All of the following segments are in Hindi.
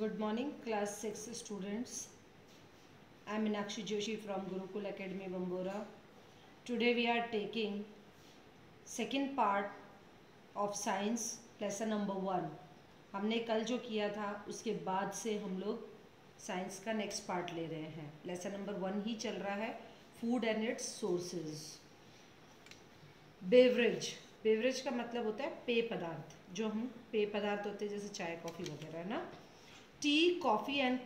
Good morning, class 6 students. I am Meenakshi Joshi from Gurukul Academy, Bambora. Today we are taking second part of science lesson number 1. हमने कल जो किया था उसके बाद से हम लोग साइंस का नेक्स्ट पार्ट ले रहे हैं. लेसन नंबर 1 ही चल रहा है, food and it's sources. Beverage का मतलब होता है पेय पदार्थ. जो हम पेय पदार्थ होते हैं जैसे चाय कॉफ़ी वगैरह है ना. Tea, coffee and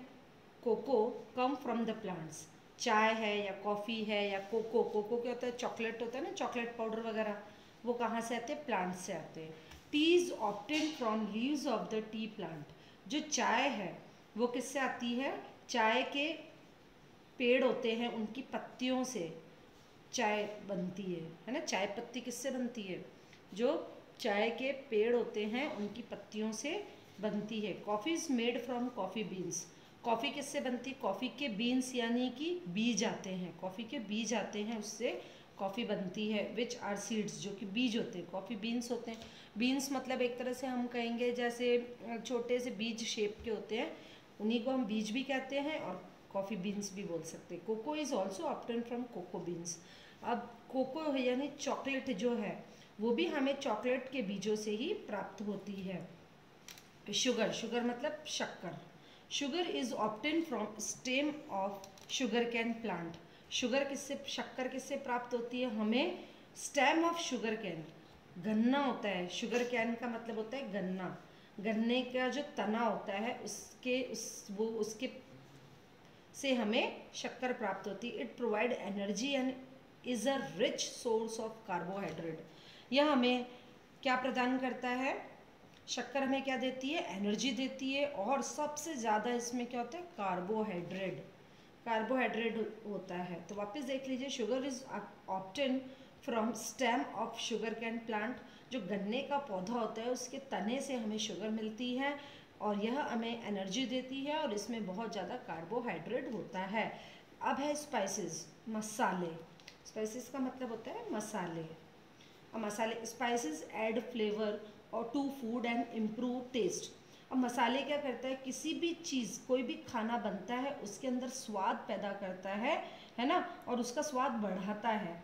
cocoa come from the plants. चाय है या कॉफ़ी है या कोको क्या होता है, चॉकलेट होता है ना, चॉकलेट पाउडर वगैरह, वो कहाँ से आते हैं, प्लांट से आते हैं. T is obtain from leaves of the T plant. जो चाय है वो किससे आती है, चाय के पेड़ होते हैं उनकी पत्तियों से चाय बनती है ना. चाय पत्ती किससे बनती है, जो चाय के पेड़ होते हैं उनकी पत्तियों से बनती है. Coffee is made from coffee beans. Coffee किससे बनती है, कॉफ़ी के बीन्स यानी कि बीज आते हैं, कॉफ़ी के बीज आते हैं, उससे कॉफ़ी बनती है. विच आर सीड्स, जो कि बीज होते हैं. कॉफ़ी बीन्स होते हैं. बीन्स मतलब एक तरह से हम कहेंगे जैसे छोटे से बीज शेप के होते हैं, उन्हीं को हम बीज भी कहते हैं और कॉफ़ी बीन्स भी बोल सकते हैं. Cocoa is also obtain from cocoa beans. अब कोको यानी चॉकलेट जो है वो भी हमें चॉकलेट के बीजों से ही प्राप्त होती है. शुगर मतलब शक्कर. Sugar is obtain from stem of sugar cane plant. शक्कर किससे प्राप्त होती है हमें, स्टेम ऑफ शुगर कैन. गन्ना होता है, शुगर कैन का मतलब होता है गन्ना. गन्ने का जो तना होता है उसके से हमें शक्कर प्राप्त होती है. It provide energy and is a rich source of carbohydrate. यह हमें क्या प्रदान करता है, शक्कर हमें क्या देती है, एनर्जी देती है, और सबसे ज़्यादा इसमें क्या होता है, कार्बोहाइड्रेट होता है. तो वापस देख लीजिए, sugar is obtain from stem of sugar cane plant. जो गन्ने का पौधा होता है उसके तने से हमें शुगर मिलती है और यह हमें एनर्जी देती है और इसमें बहुत ज़्यादा कार्बोहाइड्रेट होता है. अब है स्पाइसेस, मसाले. स्पाइसेस का मतलब होता है मसाले. स्पाइसेस ऐड फ्लेवर और to food and improve taste. अब मसाले क्या करता है, किसी भी चीज़, कोई भी खाना बनता है उसके अंदर स्वाद पैदा करता है ना, और उसका स्वाद बढ़ाता है.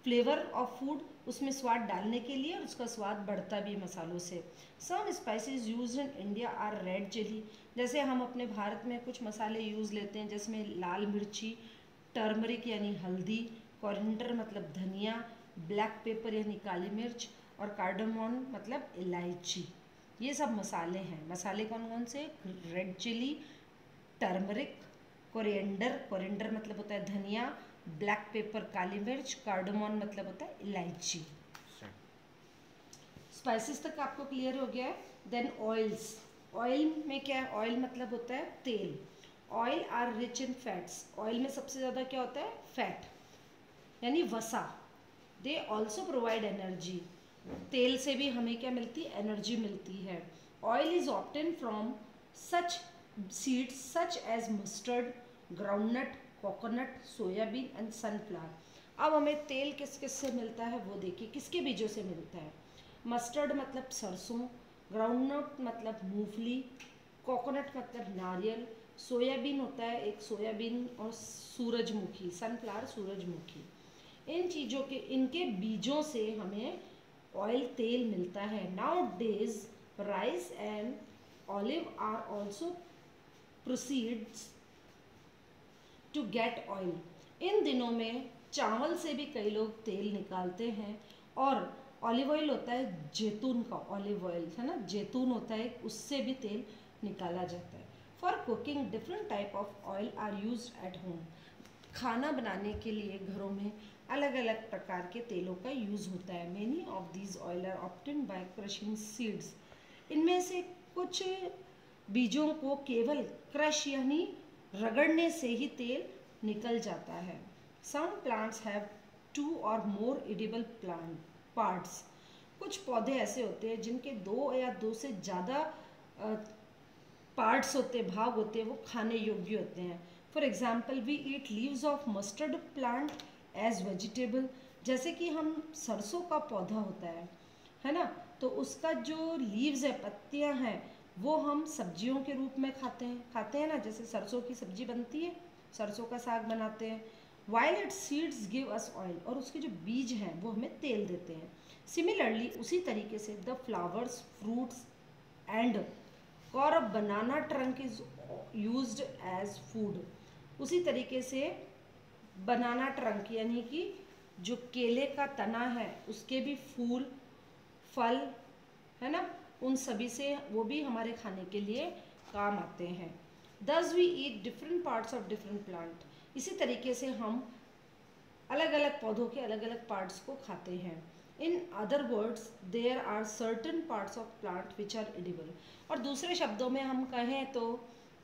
फ्लेवर ऑफ फूड, उसमें स्वाद डालने के लिए, और उसका स्वाद बढ़ता भी मसालों से. Some spices use in India are red chilli. जैसे हम अपने भारत में कुछ मसाले यूज़ लेते हैं, जिसमें लाल मिर्ची, टर्मरिक यानी हल्दी, कोरिएंडर मतलब धनिया, ब्लैक पेपर यानी काली मिर्च, और कार्डामोन मतलब इलायची. ये सब मसाले हैं. मसाले कौन कौन से, रेड चिली, टर्मरिक, कोरिएंडर मतलब होता है धनिया, ब्लैक पेपर काली मिर्च, कार्डामोन मतलब होता है इलायची. स्पाइसेस तक आपको क्लियर हो गया है. Then oils. ऑयल में क्या है, ऑयल मतलब होता है तेल. Oil are rich in fats. Oil में सबसे ज़्यादा क्या होता है, फैट यानी वसा. They also provide energy. तेल से भी हमें क्या मिलती है, एनर्जी मिलती है. Oil is obtain from such seeds such as mustard, groundnut, coconut, soybean and sunflower. अब हमें तेल किस किस से मिलता है वो देखिए, किसके बीजों से मिलता है. मस्टर्ड मतलब सरसों, ग्राउंडनट मतलब मूंगफली, कोकोनट मतलब नारियल, सोयाबीन होता है एक सोयाबीन, और सूरजमुखी, सनफ्लावर सूरजमुखी. इन चीज़ों के, इनके बीजों से हमें ऑयल तेल मिलता है. Nowadays rice and olive are also proceeds to get oil. इन दिनों में चावल से भी कई लोग तेल निकालते हैं. और ऑलिव ऑयल होता है जैतून का, ऑलिव ऑयल है ना, जैतून होता है, उससे भी तेल निकाला जाता है. For cooking different type of oil are use at home. खाना बनाने के लिए घरों में अलग अलग प्रकार के तेलों का यूज़ होता है. Many of these oil are obtain by crushing seeds. इनमें से कुछ बीजों को केवल क्रश यानी रगड़ने से ही तेल निकल जाता है. सम प्लांट्स हैव 2 और मोर एडिबल प्लांट पार्ट्स. कुछ पौधे ऐसे होते हैं जिनके 2 या 2 से ज़्यादा पार्ट्स होते, भाग होते हैं, वो खाने योग्य होते हैं. For example we eat leaves of mustard plant as vegetable. जैसे कि हम सरसों का पौधा होता है ना, तो उसका जो लीव्स है, पत्तियां हैं, वो हम सब्जियों के रूप में खाते हैं ना, जैसे सरसों की सब्जी बनती है, सरसों का साग बनाते हैं। While it's seeds give us oil, और उसके जो बीज हैं वो हमें तेल देते हैं। सिमिलरली उसी तरीके से the flowers, fruits and core of banana trunk is used as food। उसी तरीके से बनाना ट्रंक यानी कि जो केले का तना है उसके भी फूल, फल है ना, उन सभी से वो भी हमारे खाने के लिए काम आते हैं। Thus we eat different parts of different plant। इसी तरीके से हम अलग अलग पौधों के अलग अलग पार्ट्स को खाते हैं। In other words there are certain parts of plant which are edible. और दूसरे शब्दों में हम कहें तो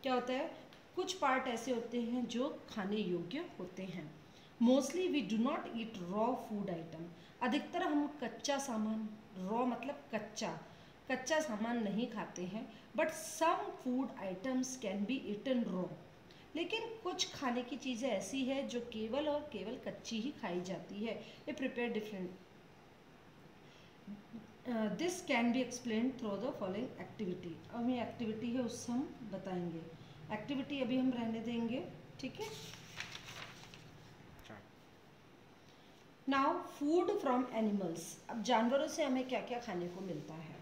क्या होता है, कुछ पार्ट ऐसे होते हैं जो खाने योग्य होते हैं। Mostly we do not eat raw food item. अधिकतर हम कच्चा सामान, रॉ मतलब कच्चा सामान नहीं खाते हैं। But some food items can be eaten raw. लेकिन कुछ खाने की चीज़ें ऐसी है जो केवल और केवल कच्ची ही खाई जाती है। ये prepare different, this can be explain through the following activity. अब ये एक्टिविटी है उससे हम बताएंगे। एक्टिविटी अभी हम रहने देंगे, ठीक है। Now food from animals. अब जानवरों से हमें क्या क्या खाने को मिलता है।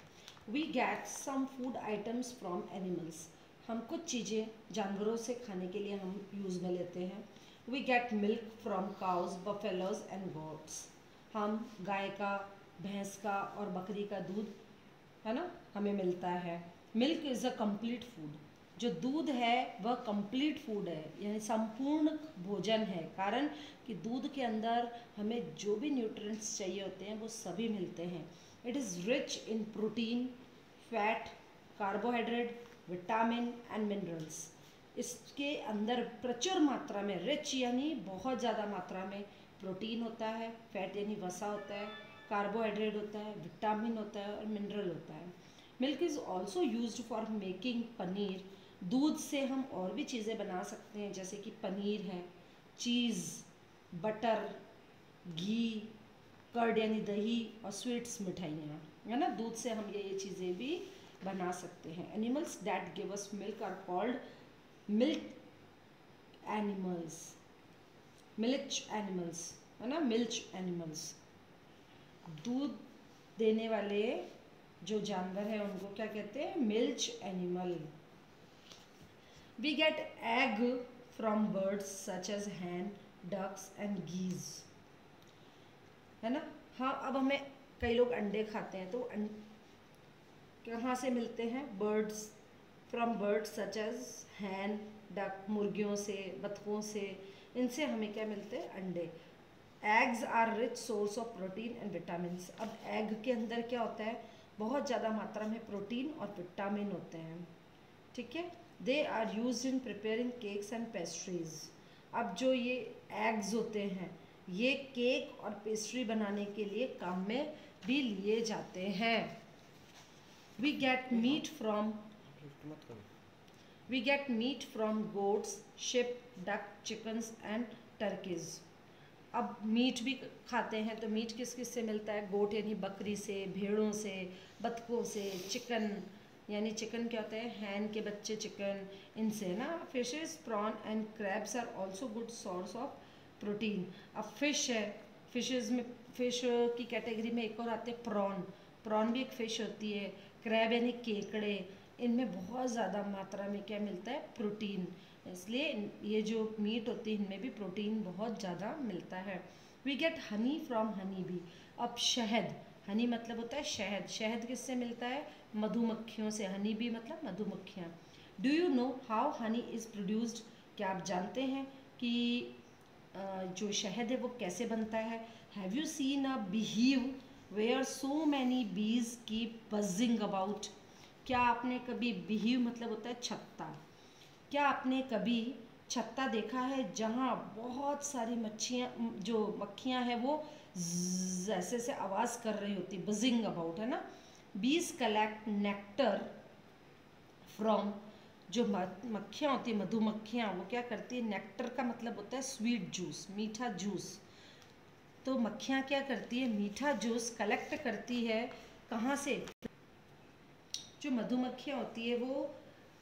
We get some food items from animals. हम कुछ चीज़ें जानवरों से खाने के लिए हम यूज़ में लेते हैं। We get milk from cows, buffaloes and goats. हम गाय का, भैंस का और बकरी का दूध है ना हमें मिलता है। Milk is a complete food. जो दूध है वह कंप्लीट फूड है, यानी संपूर्ण भोजन है, कारण कि दूध के अंदर हमें जो भी न्यूट्रिएंट्स चाहिए होते हैं वो सभी मिलते हैं। It is rich in protein, fat, carbohydrate, vitamin and minerals. इसके अंदर प्रचुर मात्रा में, रिच यानी बहुत ज़्यादा मात्रा में प्रोटीन होता है, फैट यानी वसा होता है, कार्बोहाइड्रेट होता है, विटामिन होता है और मिनरल होता है। Milk is also used for making paneer. दूध से हम और भी चीज़ें बना सकते हैं, जैसे कि पनीर है, चीज़, बटर, घी, कर्ड यानी दही और स्वीट्स, मिठाइयाँ, है ना। दूध से हम ये चीज़ें भी बना सकते हैं। Animals that give us milk are called milk animals, milch animals, है ना, मिल्च एनिमल्स। दूध देने वाले जो जानवर हैं उनको क्या कहते हैं, milch animal. We get egg from birds such as hen, ducks and geese, है ना। हाँ, अब हमें कई लोग अंडे खाते हैं, तो कहाँ से मिलते हैं, birds, from birds such as hen, duck, मुर्गियों से, बतखों से, इनसे हमें क्या मिलते हैं, अंडे। Eggs are rich source of protein and vitamin. अब एग के अंदर क्या होता है, बहुत ज़्यादा मात्रा में प्रोटीन और विटामिन होते हैं, ठीक है। They are use in preparing cakes and pastries. अब जो ये एग्स होते हैं ये केक और पेस्ट्री बनाने के लिए काम में भी लिए जाते हैं। We get meat from goats, sheep, duck, chickens and turkeys. अब मीट भी खाते हैं, तो मीट किस किस से मिलता है, गोट यानी बकरी से, भेड़ों से, बतखों से, चिकन यानी चिकन क्या होता है, हैन के बच्चे चिकन, इनसे ना। Fishes, prawn and crabs are also good source of protein. अब फिश है, फिशेस में, फिश की कैटेगरी में एक और आते हैं प्रॉन। प्रॉन भी एक फ़िश होती है। क्रैब यानी केकड़े, इनमें बहुत ज़्यादा मात्रा में क्या मिलता है, प्रोटीन। इसलिए ये जो मीट होती है इनमें भी प्रोटीन बहुत ज़्यादा मिलता है। We get honey from honey bee. अब शहद, हनी मतलब होता है शहद। शहद किससे मिलता है, मधुमक्खियों से। हनी बी मतलब मधुमक्खियाँ। Do you know how Honey is produced. क्या आप जानते हैं कि जो शहद है वो कैसे बनता है। Have you seen a beehive where so many bees keep buzzing about. क्या आपने कभी, बीहीव मतलब होता है छत्ता, क्या आपने कभी छत्ता देखा है जहाँ बहुत सारी मक्खियाँ हैं वो ऐसे से आवाज़ कर रही होती, बजिंग अबाउट, है ना। बीज कलेक्ट नेक्टर फ्रॉम, जो मक्खियाँ होती है, मधुमक्खियाँ, वो क्या करती है, नेक्टर का मतलब होता है स्वीट जूस, मीठा जूस। तो मक्खियाँ क्या करती है, मीठा जूस कलेक्ट करती है, कहाँ से, जो मधुमक्खियाँ होती है वो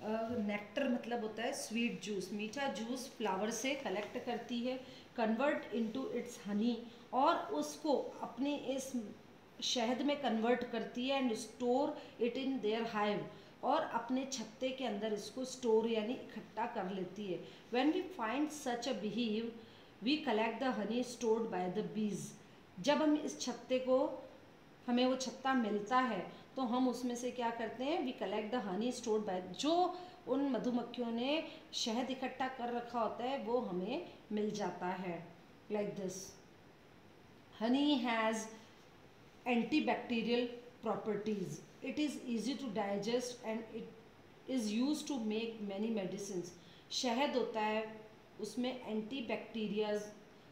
नेक्टर मतलब होता है स्वीट जूस, मीठा जूस फ्लावर से कलेक्ट करती है, कन्वर्ट इनटू इट्स हनी, और उसको अपने इस शहद में कन्वर्ट करती है and store it in their hive, और अपने छत्ते के अंदर इसको स्टोर यानी इकट्ठा कर लेती है। When we find such a behave we collect the honey stored by the bees. जब हम इस छत्ते को, हमें वो छत्ता मिलता है तो हम उसमें से क्या करते हैं, we collect the honey stored by, जो उन मधुमक्खियों ने शहद इकट्ठा कर रखा होता है वो हमें मिल जाता है। Like this Honey has antibacterial properties. It is easy to digest and it is used to make many medicines. शहद होता है उसमें एंटीबैक्टीरियाज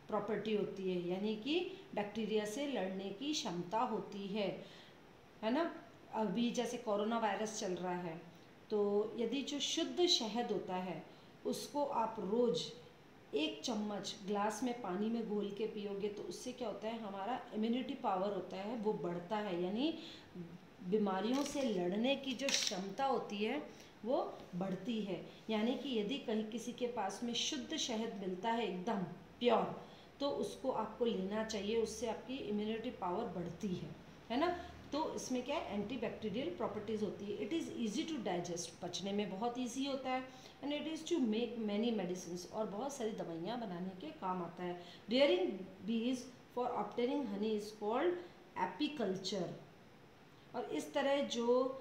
प्रॉपर्टी होती है, यानी कि बैक्टीरिया से लड़ने की क्षमता होती है ना। अभी जैसे कोरोना वायरस चल रहा है तो यदि जो शुद्ध शहद होता है उसको आप रोज़ 1 चम्मच ग्लास में पानी में घोल के पियोगे तो उससे क्या होता है, हमारा इम्यूनिटी पावर होता है वो बढ़ता है, यानी बीमारियों से लड़ने की जो क्षमता होती है वो बढ़ती है। यानी कि यदि कहीं किसी के पास में शुद्ध शहद मिलता है एकदम प्योर, तो उसको आपको लेना चाहिए, उससे आपकी इम्यूनिटी पावर बढ़ती है ना। तो इसमें क्या है, एंटीबैक्टीरियल प्रॉपर्टीज़ होती है। It is easy to digest, पचने में बहुत ईजी होता है, and it is to make many medicine, और बहुत सारी दवाइयाँ बनाने के काम आता है। रियरिंग बीज for obtaining honey is called apiculture. और इस तरह जो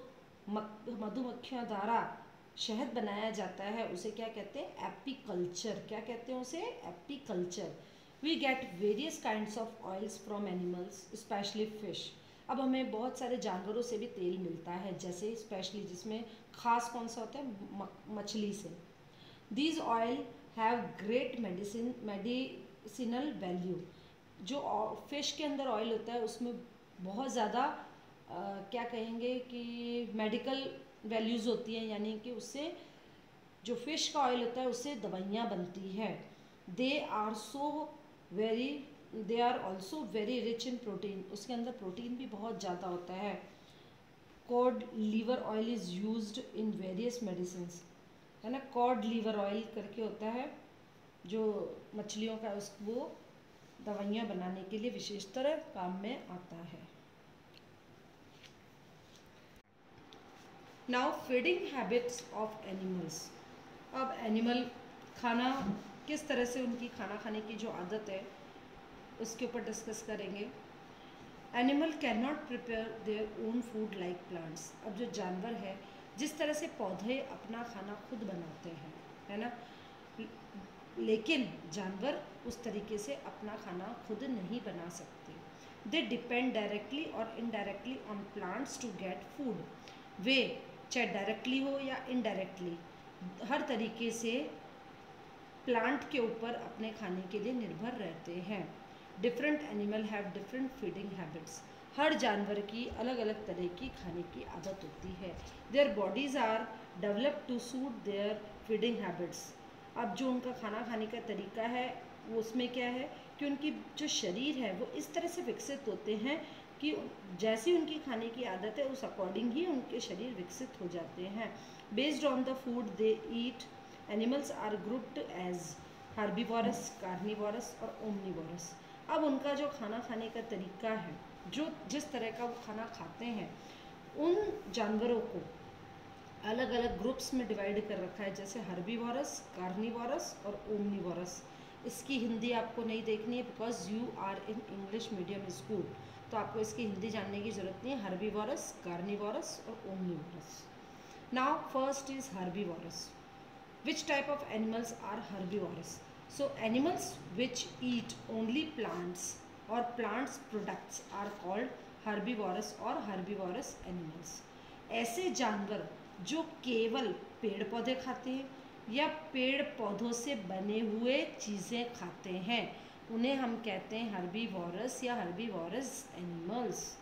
मधुमक्खियों द्वारा शहद बनाया जाता है उसे क्या कहते हैं, एपीकल्चर। क्या कहते हैं उसे, apiculture. We get various kinds of oils from animals specially fish. अब हमें बहुत सारे जानवरों से भी तेल मिलता है, जैसे स्पेशली जिसमें खास कौन सा होता है, मछली से। These oil have great medicinal value. जो फिश के अंदर ऑयल होता है उसमें बहुत ज़्यादा क्या कहेंगे कि मेडिकल वैल्यूज़ होती हैं, यानी कि उससे जो फिश का ऑयल होता है उससे दवाइयाँ बनती है। They are also very rich in protein. उसके अंदर प्रोटीन भी बहुत ज़्यादा होता है। Cod liver oil is used in various medicines, है ना। कॉड लीवर ऑयल करके होता है जो मछलियों का, उस वो दवाइयाँ बनाने के लिए विशेषतर काम में आता है। Now feeding habits of animals. अब एनिमल खाना किस तरह से, उनकी खाना खाने की जो आदत है उसके ऊपर डिस्कस करेंगे। Animal can not prepare their own food like plants. अब जो जानवर है, जिस तरह से पौधे अपना खाना खुद बनाते हैं, है ना, लेकिन जानवर उस तरीके से अपना खाना खुद नहीं बना सकते। दे डिपेंड डायरेक्टली और indirectly on plants to get food. वे चाहे डायरेक्टली हो या इनडायरेक्टली हर तरीके से प्लांट के ऊपर अपने खाने के लिए निर्भर रहते हैं। Different animal have different feeding habits. हर जानवर की अलग अलग तरह की खाने की आदत होती है। Their bodies are develop to suit their feeding habits. अब जो उनका खाना खाने का तरीका है वो उसमें क्या है कि उनकी जो शरीर है वो इस तरह से विकसित होते हैं कि जैसी उनकी खाने की आदत है उस अकॉर्डिंग ही उनके शरीर विकसित हो जाते हैं। Based on the food they eat, animals are grouped as herbivorous, carnivorous और ओमनिवोरस। अब उनका जो खाना खाने का तरीका है, जो जिस तरह का वो खाना खाते हैं, उन जानवरों को अलग अलग ग्रुप्स में डिवाइड कर रखा है, जैसे हर्बीवोरस, कार्निवोरस और ओमनिवोरस। इसकी हिंदी आपको नहीं देखनी है because you are in English medium school, तो आपको इसकी हिंदी जानने की ज़रूरत नहीं है। हर्बीवोरस, कार्निवोरस और omnivorous. Now first is herbivorous. Which type of animals are herbivorous? So animals which eat only plants or plants products are called herbivorous or herbivorous animals. ऐसे जानवर जो केवल पेड़ पौधे खाते हैं या पेड़ पौधों से बने हुए चीज़ें खाते हैं उन्हें हम कहते हैं हर्बीवोरस या हर्बीवोरस एनिमल्स।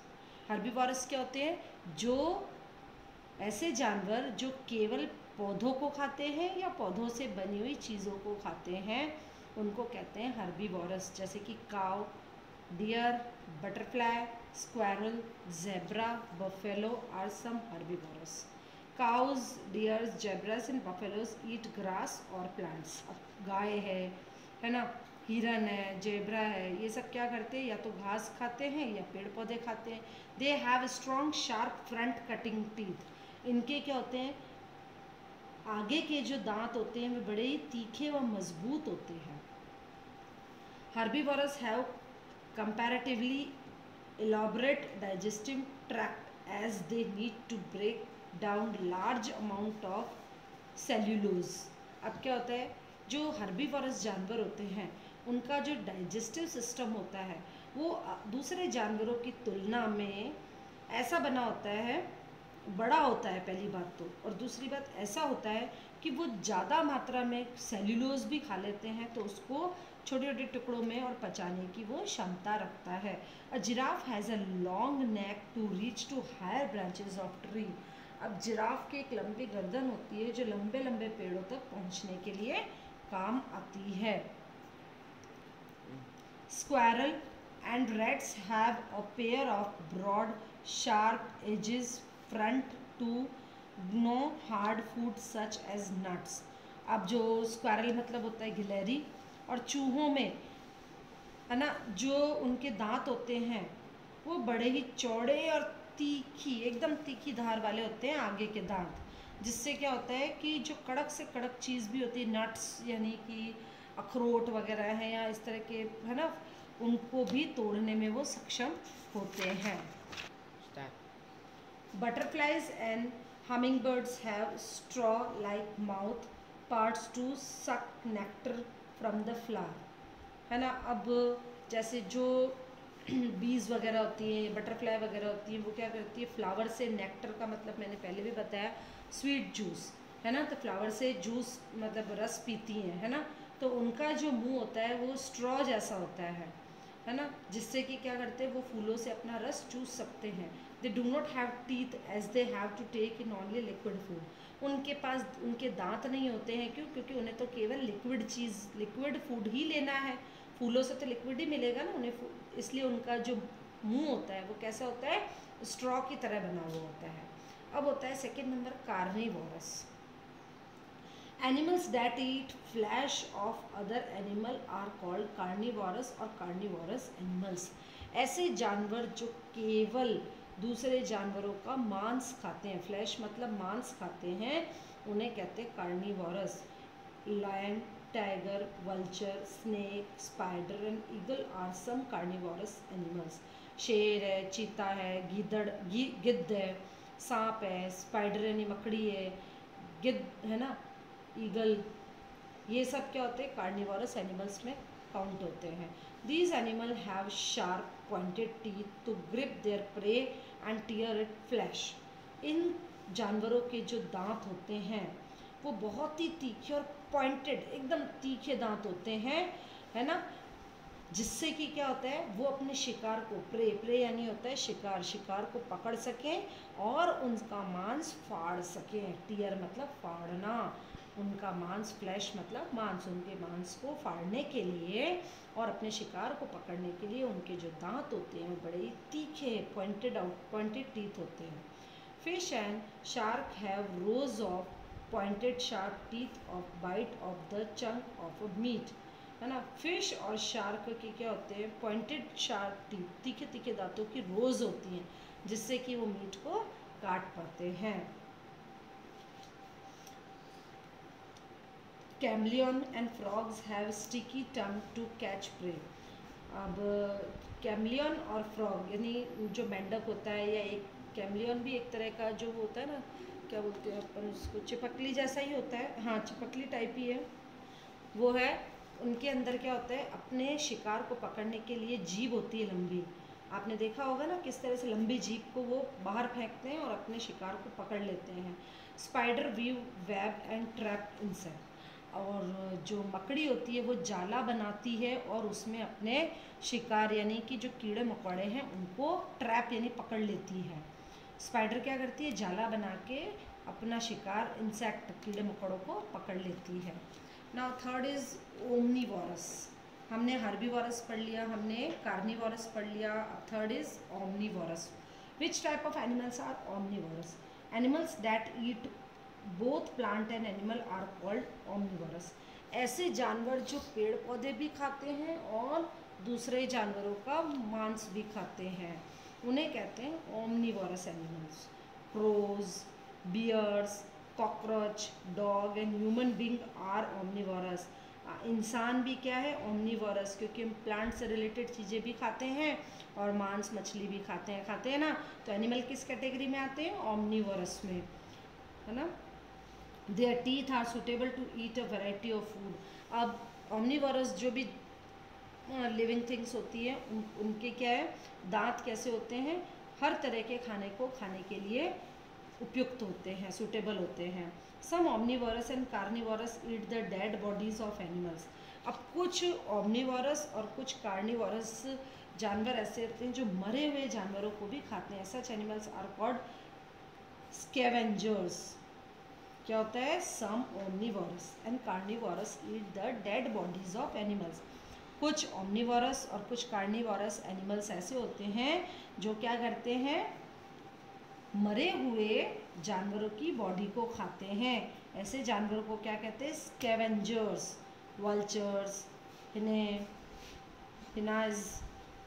हर्बीवोरस क्या होते हैं, जो ऐसे जानवर जो केवल पौधों को खाते हैं या पौधों से बनी हुई चीज़ों को खाते हैं उनको कहते हैं हर्बीवोरस। जैसे कि cow, deer, butterfly, squirrel, zebra, buffalo are some herbivorous. Cows, deers, zebras and buffaloes eat grass और प्लांट्स। अब गाय है ना, हिरन है, जेब्रा है, ये सब क्या करते हैं, या तो घास खाते हैं या पेड़ पौधे खाते हैं। They have strong sharp front cutting teeth. इनके क्या होते हैं, आगे के जो दांत होते हैं वे बड़े ही तीखे व मजबूत होते हैं। Herbivorous have comparatively elaborate digestive tract as they need to break down large amount of cellulose। अब क्या होता है, जो हर्बीवोरस जानवर होते हैं उनका जो डाइजेस्टिव सिस्टम होता है वो दूसरे जानवरों की तुलना में ऐसा बना होता है, बड़ा होता है पहली बात तो, और दूसरी बात ऐसा होता है कि वो ज़्यादा मात्रा में सेल्यूलोज भी खा लेते हैं, तो उसको छोटे छोटे टुकड़ों में और पचाने की वो क्षमता रखता है। A giraffe has a long neck to reach to higher branches of tree. अब जिराफ की एक लंबी गर्दन होती है जो लंबे लंबे पेड़ों तक पहुंचने के लिए काम आती है। Squirrel and rats have a pair of broad sharp edges front to gnaw hard food such as nuts. अब जो स्क्वायरल मतलब होता है गिलहरी, और चूहों में है ना जो उनके दांत होते हैं वो बड़े ही चौड़े और तीखी, एकदम तीखी धार वाले होते हैं आगे के दांत, जिससे क्या होता है कि जो कड़क से कड़क चीज़ भी होती है, नट्स यानी कि अखरोट वगैरह हैं या इस तरह के है ना, उनको भी तोड़ने में वो सक्षम होते हैं। Butterflies and hummingbirds have straw like mouth parts to suck nectar from the flower, है ना। अब जैसे जो बीज वगैरह होती हैं, बटरफ्लाई वगैरह होती हैं, वो क्या करती है, फ्लावर से नेक्टर का मतलब मैंने पहले भी बताया स्वीट जूस, है ना, तो फ्लावर से जूस मतलब रस पीती हैं, है ना, तो उनका जो मुंह होता है वो स्ट्रॉ जैसा होता है ना, जिससे कि क्या करते हैं वो फूलों से अपना रस चूस सकते हैं। They do not have teeth as they have to take in only liquid food. उनके पास उनके दांत नहीं होते हैं, क्यों, क्योंकि उन्हें तो केवल लिक्विड चीज़, लिक्विड फूड ही लेना है, फूलों से तो लिक्विड ही मिलेगा ना उन्हें, इसलिए उनका जो मुंह होता है वो कैसा होता है, स्ट्रॉ की तरह बना हुआ होता है। अब होता है second number carnivorous. Animals that eat flesh of other animal are called carnivorous और कार्निवोरस एनिमल्स। ऐसे जानवर जो केवल दूसरे जानवरों का मांस खाते हैं, फ्लैश मतलब मांस खाते हैं, उन्हें कहते हैं carnivorous. Lion, tiger, vulture, snake, spider and eagle are some carnivorous animals. शेर है, चीता है, गिद्ध है, सांप है, स्पाइडर यानी मकड़ी है, गिद्ध है ना, ईगल, ये सब क्या होते हैं, कार्निवोरस एनिमल्स में काउंट होते हैं। These animal have sharp pointed teeth to grip their prey and tear it flesh. इन जानवरों के जो दांत होते हैं वो बहुत ही तीखे और पॉइंटेड, एकदम तीखे दांत होते हैं, है ना, जिससे कि क्या होता है वो अपने शिकार को, प्रे यानी होता है शिकार, शिकार को पकड़ सकें और उनका मांस फाड़ सकें। टीयर मतलब फाड़ना, उनका मांस, फ्लैश मतलब मांस, उनके मांस को फाड़ने के लिए और अपने शिकार को पकड़ने के लिए उनके जो दांत होते हैं वो बड़े ही तीखे, पॉइंटेड टीथ होते हैं। Fish and shark have rows of pointed sharp teeth of bite of the chunk of a meat, है ना। फिश और शार्क के क्या होते हैं, पॉइंटेड शार्प टीथ, तीखे तीखे दांतों की रोज होती हैं, जिससे कि वो मीट को काट पाते हैं। Chameleon and frogs have sticky tongue to catch prey. अब कैमलियन और फ्रॉग यानी जो मेंढक होता है, या एक कैमलियन भी एक तरह का जो होता है ना, क्या बोलते हैं अपन उसको, चिपकली जैसा ही होता है, हाँ चिपकली टाइप ही है वो है। उनके अंदर क्या होता है, अपने शिकार को पकड़ने के लिए जीभ होती है लंबी, आपने देखा होगा ना किस तरह से लंबी जीभ को वो बाहर फेंकते हैं और अपने शिकार को पकड़ लेते हैं। Spider weave web and trap insect. और जो मकड़ी होती है वो जाला बनाती है और उसमें अपने शिकार यानी कि जो कीड़े मकोड़े हैं उनको ट्रैप यानी पकड़ लेती है। स्पाइडर क्या करती है, जाला बना के अपना शिकार, इंसेक्ट, कीड़े मकोड़ों को पकड़ लेती है। Now third is omnivorous. हमने हर्बीवोरस पढ़ लिया, हमने कार्निवोरस पढ़ लिया, अब third is omnivorous. Which type of animals are omnivorous? Animals that eat both plant and animal are called omnivorous. ऐसे जानवर जो पेड़ पौधे भी खाते हैं और दूसरे जानवरों का मांस भी खाते हैं, उन्हें कहते हैं omnivorous animals. Crows, bears, cockroach, dog and human being are omnivorous. इंसान भी क्या है, ओमनिवोरस, क्योंकि हम प्लांट से रिलेटेड चीज़ें भी खाते हैं और मांस मछली भी खाते हैं ना। तो एनिमल किस कैटेगरी में आते हैं, ओमनिवोरस में, है ना। Their teeth are suitable to eat a variety of food. अब ओमनिवोरस जो भी लिविंग थिंग्स होती है उनके क्या है, दांत कैसे होते हैं, हर तरह के खाने को खाने के लिए उपयुक्त होते हैं, सुटेबल होते हैं। Some omnivorous and carnivorous eat the dead bodies of animals. अब कुछ ओमनिवोरस और कुछ कार्निवोरस जानवर ऐसे होते हैं जो मरे हुए जानवरों को भी खाते हैं। Such animals are called scavengers. क्या होता है, some omnivorous and carnivorous eat the dead bodies of animals. कुछ ओमनिवोरस और कुछ कार्निवोरस एनिमल्स ऐसे होते हैं जो क्या करते हैं, मरे हुए जानवरों की बॉडी को खाते हैं। ऐसे जानवरों को क्या कहते हैं, scavengers. Vultures, Hina's,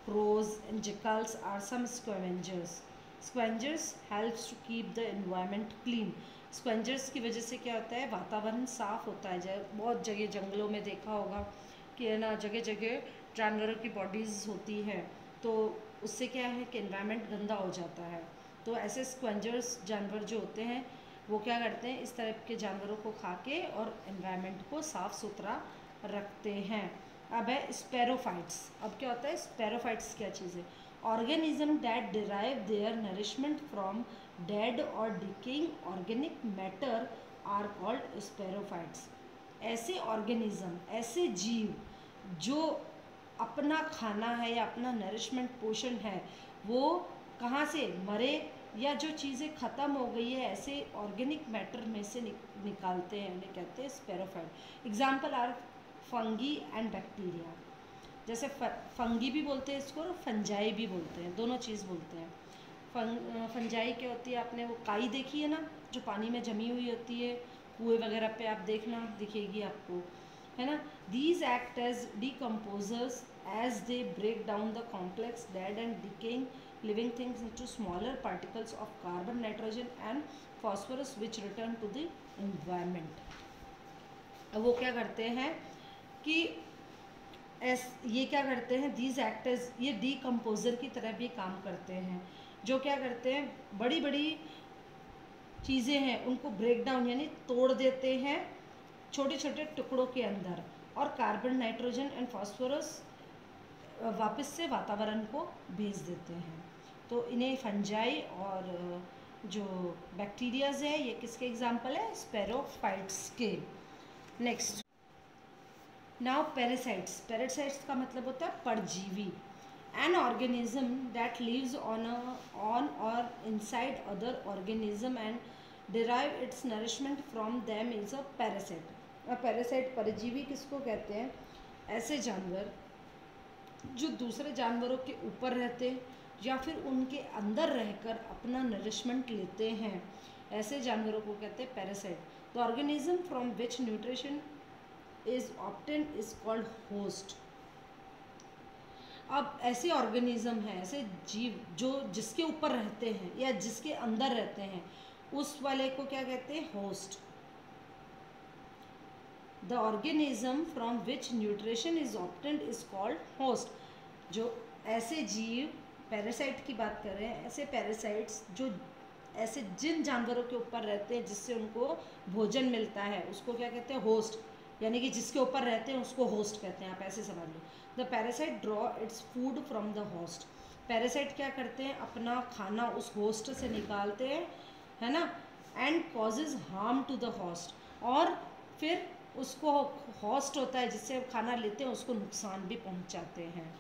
crows and jackals are some scavengers. Scavengers helps to keep the environment clean. Scavengers की वजह से क्या होता है, वातावरण साफ होता है। बहुत जगह जंगलों में देखा होगा कि है ना, जगह जगह जानवरों की बॉडीज़ होती है, तो उससे क्या है कि एनवायरनमेंट गंदा हो जाता है। तो ऐसे स्क्वेंजर्स जानवर जो होते हैं वो क्या करते हैं, इस तरह के जानवरों को खा के और एनवायरनमेंट को साफ़ सुथरा रखते हैं। अब है स्पैरोफाइट्स। अब क्या होता है, स्पैरोफाइट्स क्या चीज़ है, organism that derive their nourishment from dead और decaying organic matter are called saprophytes. ऐसे ऑर्गेनिज्म, ऐसे जीव जो अपना खाना है या अपना नरिशमेंट पोषण है वो कहाँ से, मरे या जो चीज़ें ख़त्म हो गई है ऐसे ऑर्गेनिक मैटर में से निकालते हैं, उन्हें कहते हैं saprophyte. Example are fungi and bacteria. जैसे फंगी भी बोलते हैं इसको और फंजाई भी बोलते हैं, दोनों चीज़ बोलते हैं। फंजाई क्या होती है, आपने वो काई देखी है ना, जो पानी में जमी हुई होती है, कुएं वगैरह पे आप देखना दिखेगी आपको, है ना। These act as decomposers as they break down the complex dead and decaying living things into smaller particles of carbon, nitrogen and phosphorus which return to the environment. अब वो क्या करते हैं कि ये क्या करते हैं, these actors, ये डिकम्पोजर की तरह भी काम करते हैं, जो क्या करते हैं, बड़ी बड़ी चीज़ें हैं उनको ब्रेक डाउन यानी तोड़ देते हैं छोटे छोटे टुकड़ों के अंदर, और कार्बन, नाइट्रोजन एंड फॉस्फोरस वापस से वातावरण को भेज देते हैं। तो इन्हें फंजाई और जो बैक्टीरियाज है ये किसके एग्जाम्पल है, स्पैरोफाइट्स के। Next, now parasites. पैरासाइट्स का मतलब होता है परजीवी। An organism that lives on और inside other organism and derive its nourishment from them is a parasite. Parasite, परजीवी किसको कहते हैं, ऐसे जानवर जो दूसरे जानवरों के ऊपर रहते हैं या फिर उनके अंदर रहकर अपना नरिशमेंट लेते हैं, ऐसे जानवरों को कहते हैं parasite. The organism from which nutrition is obtained is called host. अब ऐसे ऑर्गेनिज्म हैं, ऐसे जीव जो जिसके ऊपर रहते हैं या जिसके अंदर रहते हैं, उस वाले को क्या कहते हैं, host. The organism from which nutrition is obtained is called host. जो ऐसे जीव, पैरासाइट की बात कर रहे हैं, ऐसे पैरासाइट्स जो ऐसे जिन जानवरों के ऊपर रहते हैं जिससे उनको भोजन मिलता है उसको क्या कहते हैं, होस्ट। यानी कि जिसके ऊपर रहते हैं उसको होस्ट कहते हैं, आप ऐसे समझ लो। The parasite draw its food from the host. Parasite क्या करते हैं, अपना खाना उस होस्ट से निकालते हैं, है ना, and causes harm to the host, और फिर उसको होस्ट होता है जिससे खाना लेते हैं उसको नुकसान भी पहुंचाते हैं।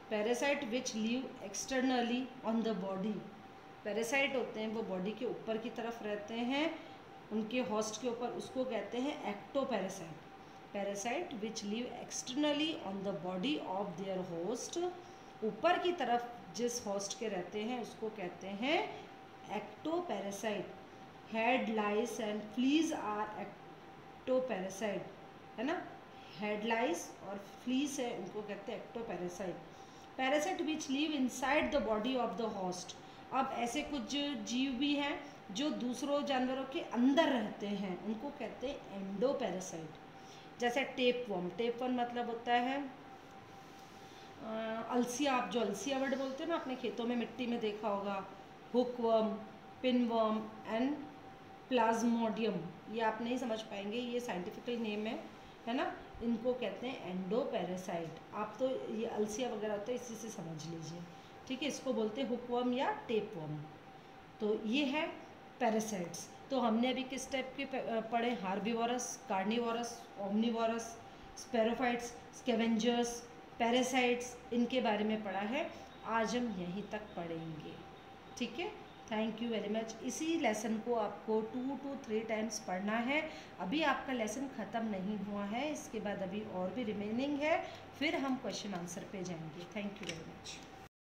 Parasite which live externally on the body. Parasite होते हैं वो बॉडी के ऊपर की तरफ रहते हैं उनके होस्ट के ऊपर, उसको कहते हैं ectoparasite. Parasite which live externally on the body of their host, ऊपर की तरफ जिस होस्ट के रहते हैं उसको कहते हैं ectoparasite, head lice and fleas are ectoparasite, है ना, हेड लाइस और फ्लीज है उनको कहते हैं ectoparasite. Parasite which live inside the body of the host. अब ऐसे कुछ जीव भी हैं जो दूसरों जानवरों के अंदर रहते हैं, उनको कहते हैं एंडोपैरासाइट। जैसे टेपवर्म, टेपवर्म मतलब होता है अलसिया, आप जो अलसिया वर्ड बोलते हो ना, अपने खेतों में मिट्टी में देखा होगा, हुकवर्म, पिनवर्म एंड प्लाज्मोडियम, ये आप नहीं समझ पाएंगे, ये साइंटिफिकल नेम है ना, इनको कहते हैं एंडोपैरासाइट। आप तो ये अलसिया वगैरह होता है इसी से समझ लीजिए, ठीक है, इसको बोलते हैं हुकवर्म या टेपवर्म। तो ये है पैरासाइट्स। तो हमने अभी किस टाइप के पढ़े, हार्बिवोरस, कार्निवोरस, ओमनिवोरस, स्पेरोफाइट्स, स्कैवेंजर्स, पैरासाइट्स, इनके बारे में पढ़ा है। आज हम यहीं तक पढ़ेंगे, ठीक है। Thank you very much. इसी लेसन को आपको 2 to 3 टाइम्स पढ़ना है। अभी आपका लेसन ख़त्म नहीं हुआ है, इसके बाद अभी और भी रिमेनिंग है, फिर हम क्वेश्चन आंसर पे जाएंगे। Thank you very much.